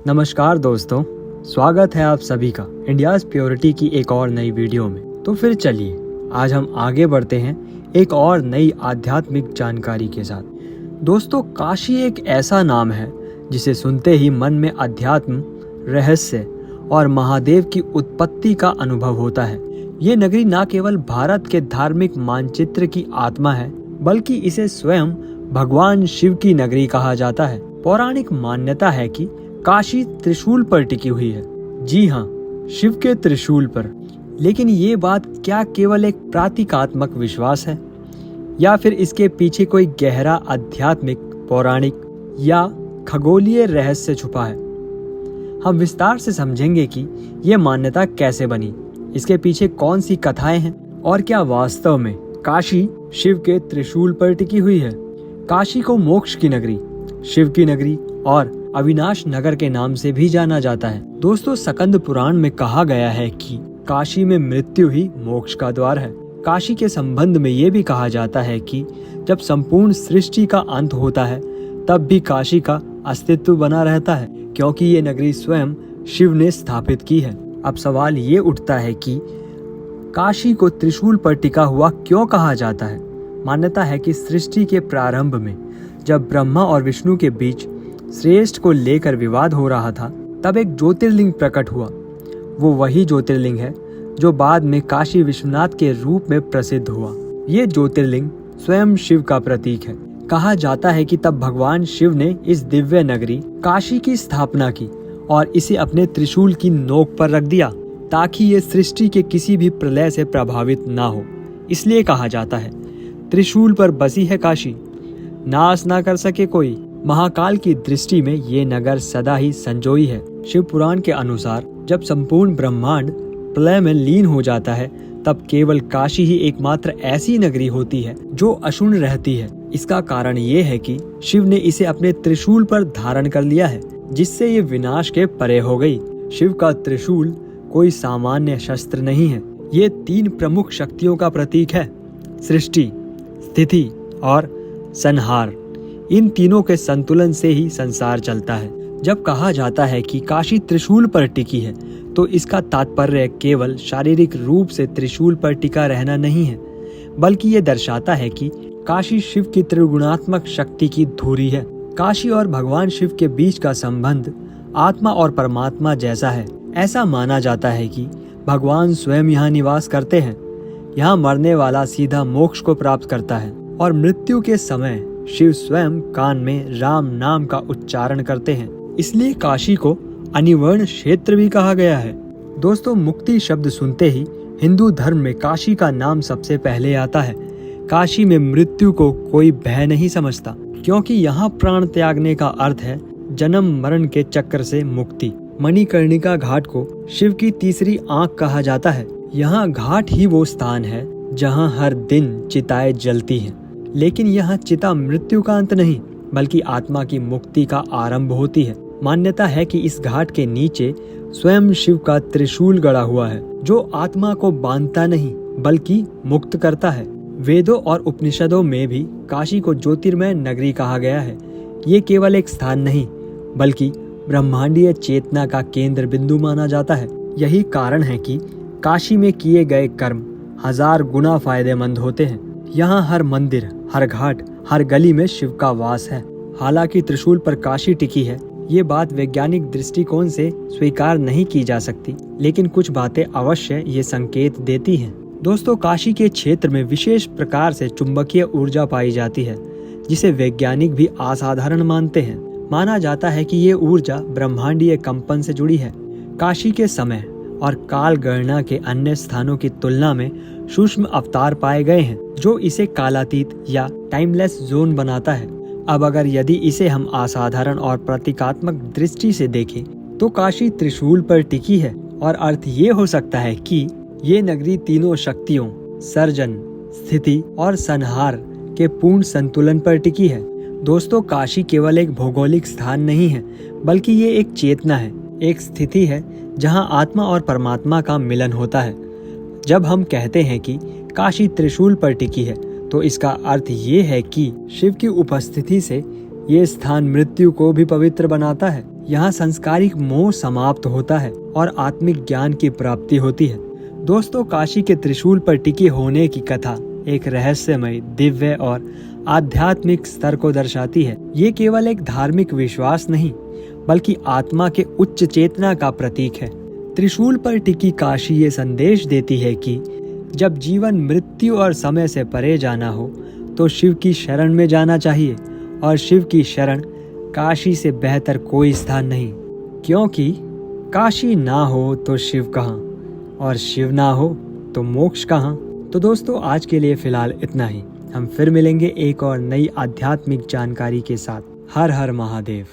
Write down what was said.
नमस्कार दोस्तों, स्वागत है आप सभी का इंडियाज प्योरिटी की एक और नई वीडियो में। तो फिर चलिए आज हम आगे बढ़ते हैं एक और नई आध्यात्मिक जानकारी के साथ। दोस्तों, काशी एक ऐसा नाम है जिसे सुनते ही मन में अध्यात्म, रहस्य और महादेव की उत्पत्ति का अनुभव होता है। ये नगरी न केवल भारत के धार्मिक मानचित्र की आत्मा है, बल्कि इसे स्वयं भगवान शिव की नगरी कहा जाता है। पौराणिक मान्यता है कि काशी त्रिशूल पर टिकी हुई है। जी हाँ, शिव के त्रिशूल पर। लेकिन ये बात क्या केवल एक प्रतीकात्मक विश्वास है या फिर इसके पीछे कोई गहरा आध्यात्मिक, पौराणिक या खगोलीय रहस्य छुपा है? हम विस्तार से समझेंगे कि ये मान्यता कैसे बनी, इसके पीछे कौन सी कथाएं हैं और क्या वास्तव में काशी शिव के त्रिशूल पर टिकी हुई है। काशी को मोक्ष की नगरी, शिव की नगरी और अविनाश नगर के नाम से भी जाना जाता है। दोस्तों, स्कंद पुराण में कहा गया है कि काशी में मृत्यु ही मोक्ष का द्वार है। काशी के संबंध में ये भी कहा जाता है कि जब संपूर्ण सृष्टि का अंत होता है तब भी काशी का अस्तित्व बना रहता है, क्योंकि ये नगरी स्वयं शिव ने स्थापित की है। अब सवाल ये उठता है कि काशी को त्रिशूल पर टिका हुआ क्यों कहा जाता है। मान्यता है कि सृष्टि के प्रारंभ में जब ब्रह्मा और विष्णु के बीच श्रेष्ठ को लेकर विवाद हो रहा था, तब एक ज्योतिर्लिंग प्रकट हुआ। वो वही ज्योतिर्लिंग है जो बाद में काशी विश्वनाथ के रूप में प्रसिद्ध हुआ। ये ज्योतिर्लिंग स्वयं शिव का प्रतीक है। कहा जाता है कि तब भगवान शिव ने इस दिव्य नगरी काशी की स्थापना की और इसे अपने त्रिशूल की नोक पर रख दिया, ताकि ये सृष्टि के किसी भी प्रलय से प्रभावित ना हो। इसलिए कहा जाता है, त्रिशूल पर बसी है काशी, नाश ना कर सके कोई। महाकाल की दृष्टि में ये नगर सदा ही संजोई है। शिव पुराण के अनुसार जब संपूर्ण ब्रह्मांड प्रलय में लीन हो जाता है, तब केवल काशी ही एकमात्र ऐसी नगरी होती है जो अशून्य रहती है। इसका कारण ये है कि शिव ने इसे अपने त्रिशूल पर धारण कर लिया है, जिससे ये विनाश के परे हो गई। शिव का त्रिशूल कोई सामान्य शस्त्र नहीं है। ये 3 प्रमुख शक्तियों का प्रतीक है: सृष्टि, स्थिति और संहार। इन तीनों के संतुलन से ही संसार चलता है। जब कहा जाता है कि काशी त्रिशूल पर टिकी है, तो इसका तात्पर्य केवल शारीरिक रूप से त्रिशूल पर टिका रहना नहीं है, बल्कि ये दर्शाता है कि काशी शिव की त्रिगुणात्मक शक्ति की धुरी है। काशी और भगवान शिव के बीच का संबंध आत्मा और परमात्मा जैसा है। ऐसा माना जाता है कि भगवान स्वयं यहाँ निवास करते हैं। यहाँ मरने वाला सीधा मोक्ष को प्राप्त करता है और मृत्यु के समय शिव स्वयं कान में राम नाम का उच्चारण करते हैं। इसलिए काशी को अनिवर्ण क्षेत्र भी कहा गया है। दोस्तों, मुक्ति शब्द सुनते ही हिंदू धर्म में काशी का नाम सबसे पहले आता है। काशी में मृत्यु को कोई भय नहीं समझता, क्योंकि यहाँ प्राण त्यागने का अर्थ है जन्म मरण के चक्र से मुक्ति। मणिकर्णिका घाट को शिव की तीसरी आंख कहा जाता है। यहाँ घाट ही वो स्थान है जहाँ हर दिन चिताएं जलती हैं। लेकिन यहाँ चिता मृत्यु का अंत नहीं, बल्कि आत्मा की मुक्ति का आरंभ होती है। मान्यता है कि इस घाट के नीचे स्वयं शिव का त्रिशूल गड़ा हुआ है, जो आत्मा को बांधता नहीं बल्कि मुक्त करता है। वेदों और उपनिषदों में भी काशी को ज्योतिर्मय नगरी कहा गया है। ये केवल एक स्थान नहीं, बल्कि ब्रह्मांडीय चेतना का केंद्र बिंदु माना जाता है। यही कारण है कि काशी में किए गए कर्म 1000 गुना फायदेमंद होते हैं। यहाँ हर मंदिर, हर घाट, हर गली में शिव का वास है। हालांकि त्रिशूल पर काशी टिकी है, ये बात वैज्ञानिक दृष्टिकोण से स्वीकार नहीं की जा सकती, लेकिन कुछ बातें अवश्य ये संकेत देती हैं। दोस्तों, काशी के क्षेत्र में विशेष प्रकार से चुंबकीय ऊर्जा पाई जाती है, जिसे वैज्ञानिक भी असाधारण मानते हैं। माना जाता है कि ये ऊर्जा ब्रह्मांडीय कंपन से जुड़ी है। काशी के समय और काल गणना के अन्य स्थानों की तुलना में सूक्ष्म अवतार पाए गए हैं, जो इसे कालातीत या टाइमलेस जोन बनाता है। अब अगर यदि इसे हम असाधारण और प्रतीकात्मक दृष्टि से देखें, तो काशी त्रिशूल पर टिकी है और अर्थ ये हो सकता है कि ये नगरी तीनों शक्तियों, सर्जन, स्थिति और संहार के पूर्ण संतुलन पर टिकी है। दोस्तों, काशी केवल एक भौगोलिक स्थान नहीं है, बल्कि ये एक चेतना है, एक स्थिति है जहां आत्मा और परमात्मा का मिलन होता है। जब हम कहते हैं कि काशी त्रिशूल पर टिकी है, तो इसका अर्थ ये है कि शिव की उपस्थिति से ये स्थान मृत्यु को भी पवित्र बनाता है। यहाँ सांस्कारिक मोह समाप्त होता है और आत्मिक ज्ञान की प्राप्ति होती है। दोस्तों, काशी के त्रिशूल पर टिके होने की कथा एक रहस्यमय, दिव्य और आध्यात्मिक स्तर को दर्शाती है। ये केवल एक धार्मिक विश्वास नहीं, बल्कि आत्मा के उच्च चेतना का प्रतीक है। त्रिशूल पर टिकी काशी ये संदेश देती है कि जब जीवन मृत्यु और समय से परे जाना हो तो शिव की शरण में जाना चाहिए, और शिव की शरण काशी से बेहतर कोई स्थान नहीं, क्योंकि काशी ना हो तो शिव कहाँ, और शिव ना हो तो मोक्ष कहाँ। तो दोस्तों, आज के लिए फिलहाल इतना ही। हम फिर मिलेंगे एक और नई आध्यात्मिक जानकारी के साथ। हर हर महादेव।